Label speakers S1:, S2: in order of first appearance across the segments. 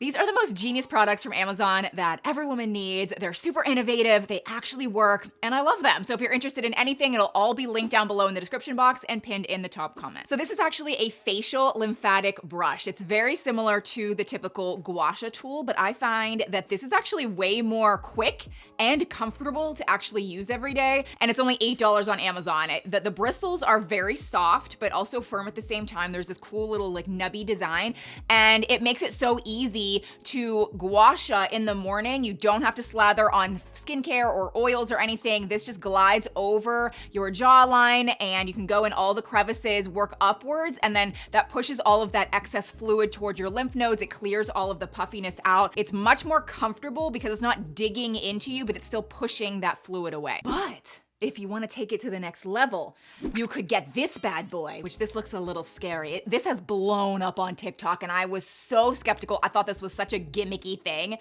S1: These are the most genius products from Amazon that every woman needs. They're super innovative, they actually work, and I love them. So if you're interested in anything, it'll all be linked down below in the description box and pinned in the top comment. So this is actually a facial lymphatic brush. It's very similar to the typical gua sha tool, but I find that this is actually way more quick and comfortable to actually use every day. And it's only $8 on Amazon. The bristles are very soft, but also firm at the same time. There's this cool little like nubby design, and it makes it so easy to gua sha in the morning. You don't have to slather on skincare or oils or anything. This just glides over your jawline, and you can go in all the crevices, work upwards, and then that pushes all of that excess fluid towards your lymph nodes. It clears all of the puffiness out. It's much more comfortable because it's not digging into you, but it's still pushing that fluid away. But if you want to take it to the next level, you could get this bad boy, which this looks a little scary. This has blown up on TikTok, and I was so skeptical. I thought this was such a gimmicky thing,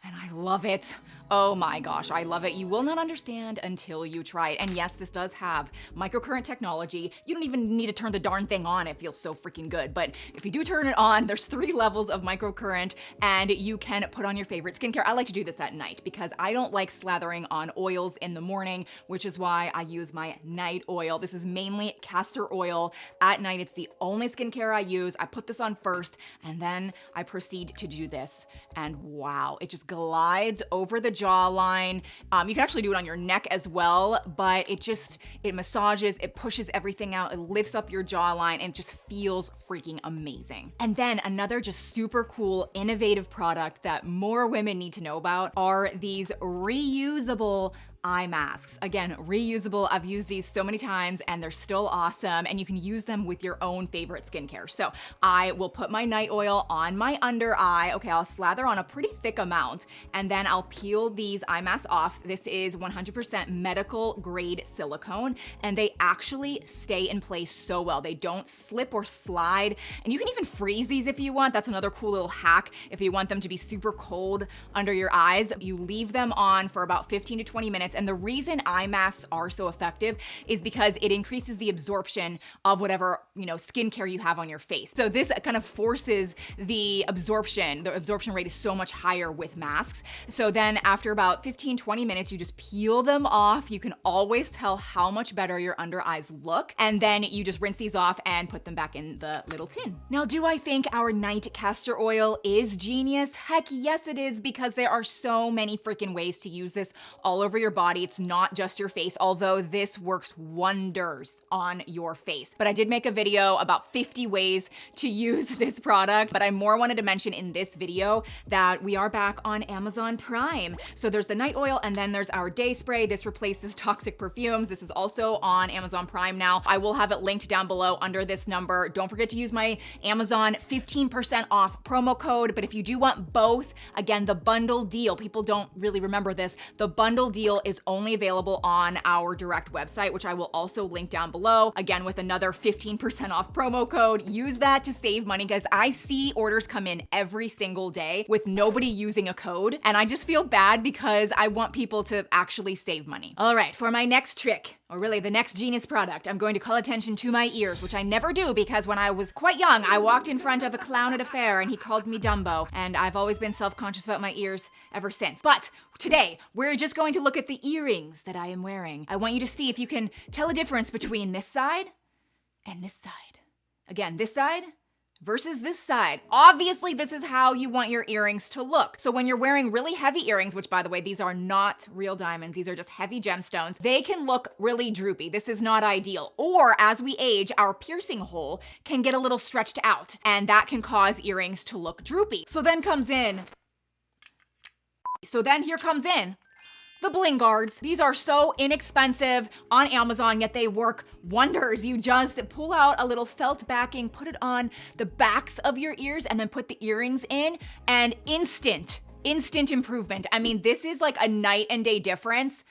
S1: and I love it. Oh my gosh, I love it. You will not understand until you try it. And yes, this does have microcurrent technology. You don't even need to turn the darn thing on. It feels so freaking good. But if you do turn it on, there's 3 levels of microcurrent, and you can put on your favorite skincare. I like to do this at night because I don't like slathering on oils in the morning, which is why I use my night oil. This is mainly castor oil. At night, it's the only skincare I use. I put this on first, and then I proceed to do this. And wow, it just glides over the jawline. You can actually do it on your neck as well, but it massages, it pushes everything out, it lifts up your jawline, and it just feels freaking amazing. And then another just super cool, innovative product that more women need to know about are these reusable eye masks. Again, reusable. I've used these so many times and they're still awesome, and you can use them with your own favorite skincare. So I will put my night oil on my under eye. Okay, I'll slather on a pretty thick amount, and then I'll peel these eye masks off. This is 100% medical grade silicone, and they actually stay in place so well. They don't slip or slide, and you can even freeze these if you want. That's another cool little hack. If you want them to be super cold under your eyes, you leave them on for about 15 to 20 minutes. And the reason eye masks are so effective is because it increases the absorption of whatever, skincare you have on your face. So this kind of forces the absorption. The absorption rate is so much higher with masks. So then after about 15, 20 minutes, you just peel them off. You can always tell how much better your under eyes look. And then you just rinse these off and put them back in the little tin. Now, do I think our night castor oil is genius? Heck yes, it is, because there are so many freaking ways to use this all over your body. It's not just your face, although this works wonders on your face. But I did make a video about 50 ways to use this product, but I more wanted to mention in this video that we are back on Amazon Prime. So there's the night oil, and then there's our day spray. This replaces toxic perfumes. This is also on Amazon Prime now. I will have it linked down below under this number. Don't forget to use my Amazon 15% off promo code. But if you do want both, again, the bundle deal, people don't really remember this. The bundle deal is only available on our direct website, which I will also link down below, again, with another 15% off promo code. Use that to save money, because I see orders come in every single day with nobody using a code, and I just feel bad because I want people to actually save money. All right, for my next trick, or really the next genius product, I'm going to call attention to my ears, which I never do because when I was quite young, I walked in front of a clown at a fair and he called me Dumbo, and I've always been self-conscious about my ears ever since. But today, we're just going to look at the earrings that I am wearing. I want you to see if you can tell a difference between this side and this side. Again, this side versus this side. Obviously, this is how you want your earrings to look. So when you're wearing really heavy earrings, which by the way, these are not real diamonds, these are just heavy gemstones, they can look really droopy. This is not ideal. Or as we age, our piercing hole can get a little stretched out, and that can cause earrings to look droopy. So then here comes in the bling guards. These are so inexpensive on Amazon, yet they work wonders. You just pull out a little felt backing, put it on the backs of your ears, and then put the earrings in, and instant improvement. I mean, this is like a night and day difference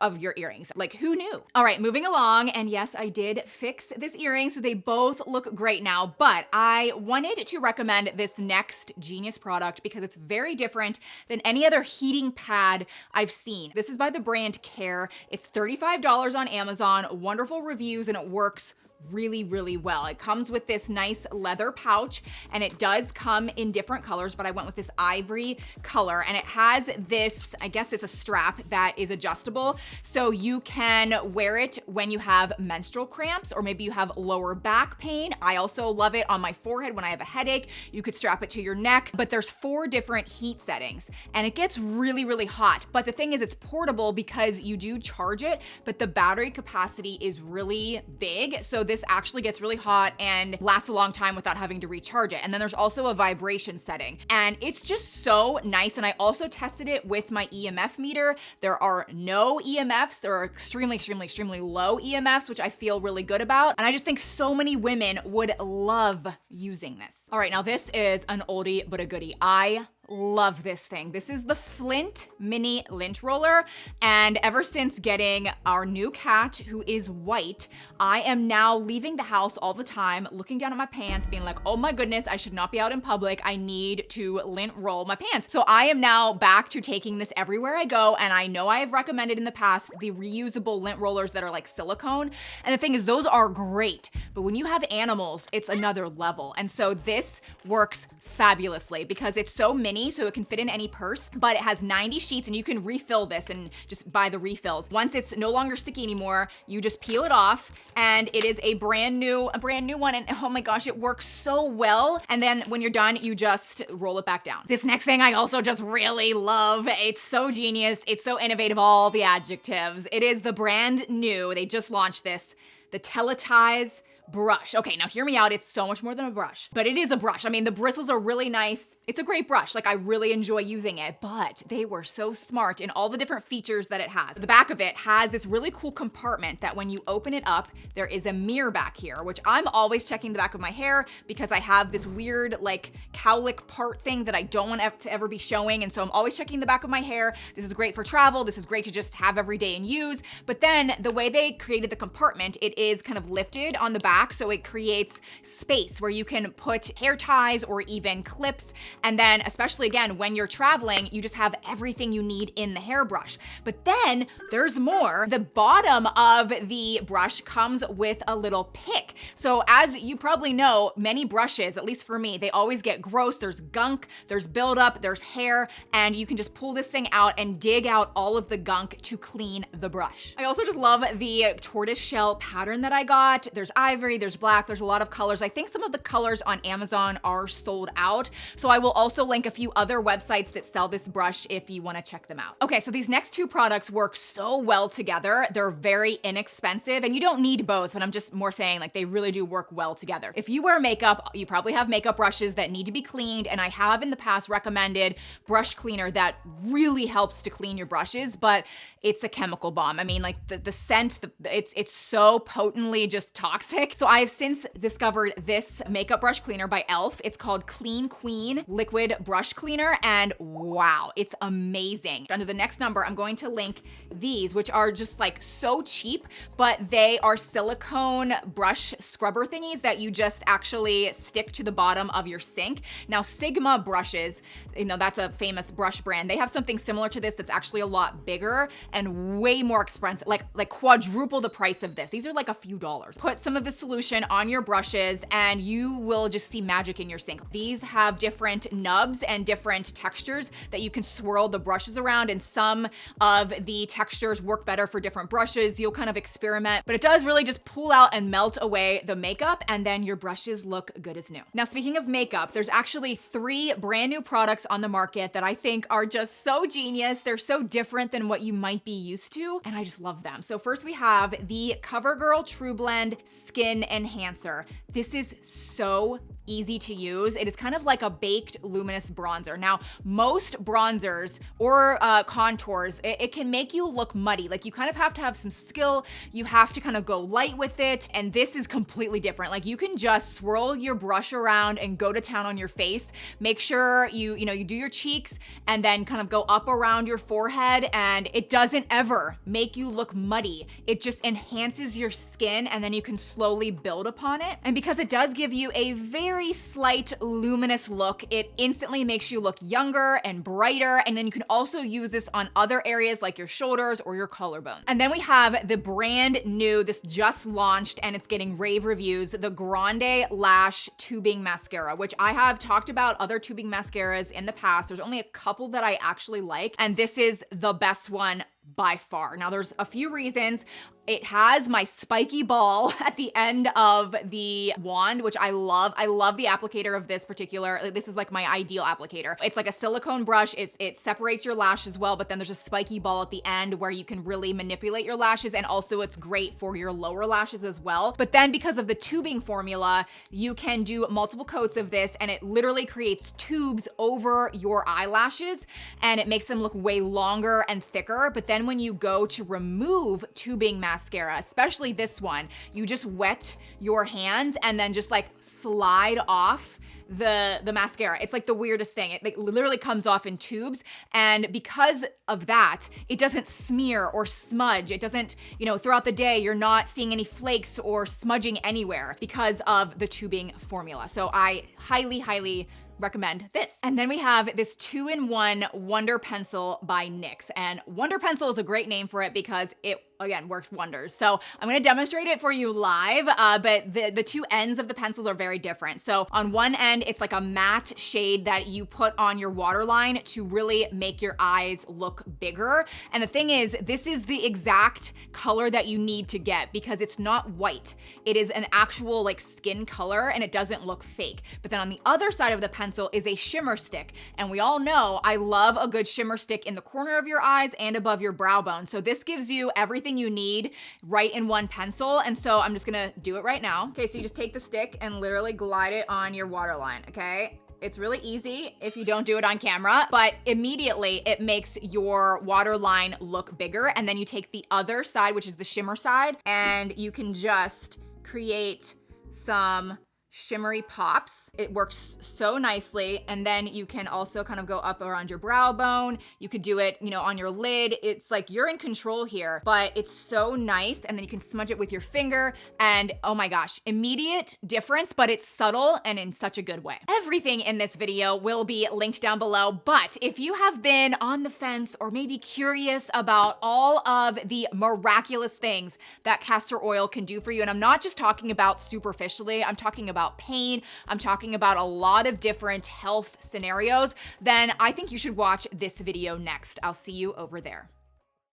S1: of your earrings. Like, who knew? All right, moving along. And yes, I did fix this earring, so they both look great now, but I wanted to recommend this next genius product because it's very different than any other heating pad I've seen. This is by the brand Care. It's $35 on Amazon, wonderful reviews, and it works really, really well. It comes with this nice leather pouch, and it does come in different colors, but I went with this ivory color, and it has this, I guess it's a strap that is adjustable, so you can wear it when you have menstrual cramps, or maybe you have lower back pain. I also love it on my forehead when I have a headache. You could strap it to your neck, but there's 4 different heat settings, and it gets really, really hot. But the thing is, it's portable because you do charge it, but the battery capacity is really big, so this actually gets really hot and lasts a long time without having to recharge it. And then there's also a vibration setting, and it's just so nice. And I also tested it with my EMF meter. There are no EMFs, or extremely, extremely, extremely low EMFs, which I feel really good about. And I just think so many women would love using this. All right, now this is an oldie but a goodie. I love this thing. This is the Flint Mini Lint Roller, and ever since getting our new cat, who is white, I am now leaving the house all the time, looking down at my pants, being like, oh my goodness, I should not be out in public. I need to lint roll my pants. So I am now back to taking this everywhere I go, and I know I have recommended in the past the reusable lint rollers that are like silicone, and the thing is, those are great, but when you have animals, it's another level. And so this works fabulously because it's so mini, so it can fit in any purse, but it has 90 sheets, and you can refill this and just buy the refills. Once it's no longer sticky anymore, you just peel it off, and it is a brand new one, and oh my gosh, it works so well. And then when you're done, you just roll it back down. This next thing I also just really love. It's so genius. It's so innovative, all the adjectives. It is the brand new, they just launched this, the Teletize brush. Okay, now hear me out. It's so much more than a brush, but it is a brush. I mean, the bristles are really nice. It's a great brush. Like, I really enjoy using it, but they were so smart in all the different features that it has. The back of it has this really cool compartment that when you open it up, there is a mirror back here, which I'm always checking the back of my hair because I have this weird like cowlick part thing that I don't want to ever be showing. And so I'm always checking the back of my hair. This is great for travel. This is great to just have every day and use. But then the way they created the compartment, it is kind of lifted on the back, so it creates space where you can put hair ties or even clips. And then, especially again, when you're traveling, you just have everything you need in the hairbrush. But then there's more. The bottom of the brush comes with a little pick. So as you probably know, many brushes, at least for me, they always get gross. There's gunk, there's buildup, there's hair, and you can just pull this thing out and dig out all of the gunk to clean the brush. I also just love the tortoise shell pattern that I got. There's ivory, there's black, there's a lot of colors. I think some of the colors on Amazon are sold out. So I will also link a few other websites that sell this brush if you want to check them out. Okay, so these next 2 products work so well together. They're very inexpensive, and you don't need both, but I'm just more saying like they really do work well together. If you wear makeup, you probably have makeup brushes that need to be cleaned, and I have in the past recommended brush cleaner that really helps to clean your brushes, but it's a chemical bomb. I mean, like the scent, it's so potently just toxic. So I have since discovered this makeup brush cleaner by e.l.f. It's called Clean Queen Liquid Brush Cleaner, and wow, it's amazing. Under the next number, I'm going to link these, which are just like so cheap, but they are silicone brush scrubber thingies that you just actually stick to the bottom of your sink. Now, Sigma brushes, you know, that's a famous brush brand. They have something similar to this that's actually a lot bigger and way more expensive, like quadruple the price of this. These are like a few dollars. Put some of the solution on your brushes and you will just see magic in your sink. These have different nubs and different textures that you can swirl the brushes around, and some of the textures work better for different brushes. You'll kind of experiment, but it does really just pull out and melt away the makeup, and then your brushes look good as new. Now, speaking of makeup, there's actually 3 brand new products on the market that I think are just so genius. They're so different than what you might be used to, and I just love them. So first we have the CoverGirl True Blend Skin Enhancer. This is so easy to use. It is kind of like a baked luminous bronzer. Now, most bronzers or contours, it can make you look muddy. Like, you kind of have to have some skill. You have to kind of go light with it. And this is completely different. Like, you can just swirl your brush around and go to town on your face. Make sure you do your cheeks and then kind of go up around your forehead, and it doesn't ever make you look muddy. It just enhances your skin, and then you can slowly build upon it. And because it does give you a very very slight luminous look. It instantly makes you look younger and brighter, and then you can also use this on other areas like your shoulders or your collarbone. And then we have the brand new, this just launched and it's getting rave reviews, the Grande Lash Tubing Mascara, which I have talked about other tubing mascaras in the past. There's only a couple that I actually like, and this is the best one by far. Now there's a few reasons. It has my spiky ball at the end of the wand, which I love. I love the applicator of this particular, this is like my ideal applicator. It's like a silicone brush. It separates your lashes well, but then there's a spiky ball at the end where you can really manipulate your lashes, and also it's great for your lower lashes as well. But then because of the tubing formula, you can do multiple coats of this and it literally creates tubes over your eyelashes and it makes them look way longer and thicker. But then when you go to remove tubing mascara, especially this one, you just wet your hands and then just like slide off the mascara. It's like the weirdest thing. It like literally comes off in tubes. And because of that, it doesn't smear or smudge. It doesn't, you know, throughout the day, you're not seeing any flakes or smudging anywhere because of the tubing formula. So I highly recommend this. And then we have this 2-in-1 Wonder Pencil by NYX. And Wonder Pencil is a great name for it because it, again, works wonders. So I'm gonna demonstrate it for you live, but the two ends of the pencils are very different. So on one end, it's like a matte shade that you put on your waterline to really make your eyes look bigger. And the thing is, this is the exact color that you need to get because it's not white. It is an actual like skin color and it doesn't look fake. But then on the other side of the pencil is a shimmer stick. And we all know I love a good shimmer stick in the corner of your eyes and above your brow bone. So this gives you everything you need right in one pencil. And so I'm just gonna do it right now. Okay, so you just take the stick and literally glide it on your waterline, okay? It's really easy if you don't do it on camera, but immediately it makes your waterline look bigger. And then you take the other side, which is the shimmer side, and you can just create some shimmery pops. It works so nicely. And then you can also kind of go up around your brow bone. You could do it, you know, on your lid. It's like you're in control here, but it's so nice. And then you can smudge it with your finger and oh my gosh, immediate difference, but it's subtle and in such a good way. Everything in this video will be linked down below, but if you have been on the fence or maybe curious about all of the miraculous things that castor oil can do for you, and I'm not just talking about superficially, I'm talking about pain, I'm talking about a lot of different health scenarios, then I think you should watch this video next. I'll see you over there.